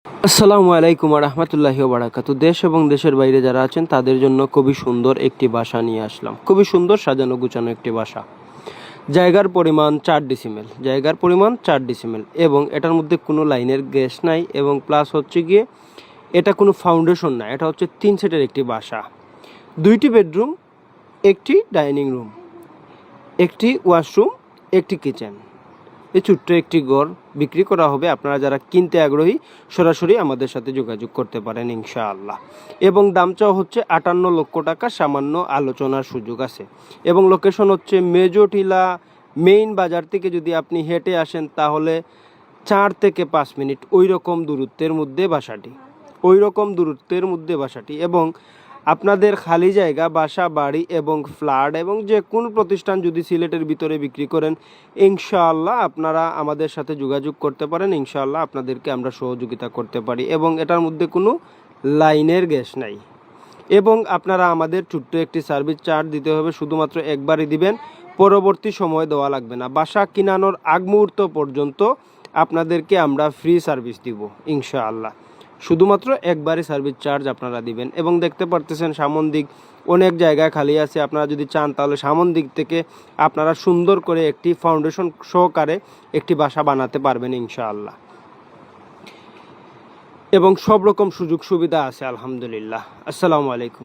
আসসালামু আলাইকুম রহমতুল্লাহি ওয়া বারাকাতুহু। দেশ এবং দেশের বাইরে যারা আছেন তাদের জন্য খুবই সুন্দর একটি বাসা নিয়ে আসলাম। খুবই সুন্দর সাজানো গুছানো একটি বাসা। জায়গার পরিমাণ 4 ডিসিমেল এবং এটার মধ্যে কোনো লাইনের গ্যাস নাই এবং প্লাস হচ্ছে গিয়ে এটা কোনো ফাউন্ডেশন না, এটা হচ্ছে 3 সেটের একটি বাসা। 2টি বেডরুম, একটি ডাইনিং রুম, একটি ওয়াশরুম, একটি কিচেন। এই ছোট্ট একটি ঘর বিক্রি করা হবে। আপনারা যারা কিনতে আগ্রহী সরাসরি আমাদের সাথে যোগাযোগ করতে পারেন ইনশাআল্লাহ। এবং দাম চাওয়া হচ্ছে 58 লক্ষ টাকা, সামান্য আলোচনার সুযোগ আছে। এবং লোকেশন হচ্ছে মেজোটিলা মেইন বাজার থেকে যদি আপনি হেঁটে আসেন তাহলে 4 থেকে 5 মিনিট ওই রকম দূরত্বের মধ্যে বাসাটি এবং আপনাদের খালি জায়গা, বাসা, বাড়ি এবং ফ্ল্যাট এবং যে কোন প্রতিষ্ঠান যদি সিলেটের ভিতরে বিক্রি করেন ইনশাআল্লাহ আপনারা আমাদের সাথে যোগাযোগ করতে পারেন। ইনশাআল্লাহ আপনাদেরকে আমরা সহযোগিতা করতে পারি এবং এটার মধ্যে কোনো লাইনের গ্যাস নাই। এবং আপনারা আমাদের ছোট্ট একটি সার্ভিস চার্জ দিতে হবে, শুধুমাত্র একবারই দিবেন, পরবর্তী সময় দেওয়া লাগবে না। বাসা কিনানোর আগ মুহূর্ত পর্যন্ত আপনাদেরকে আমরা ফ্রি সার্ভিস দিব ইনশাআল্লাহ। শুধুমাত্র একবারই সার্ভিস চার্জ আপনারা দিবেন। এবং দেখতে পারতেছেন সামন দিক অনেক জায়গায় খালি আছে। আপনারা যদি চান তাহলে সামন দিক থেকে আপনারা সুন্দর করে একটি ফাউন্ডেশন সহকারে একটি বাসা বানাতে পারবেন ইনশাআল্লাহ। এবং সব রকম সুযোগ সুবিধা আছে আলহামদুলিল্লাহ। আসসালামু আলাইকুম।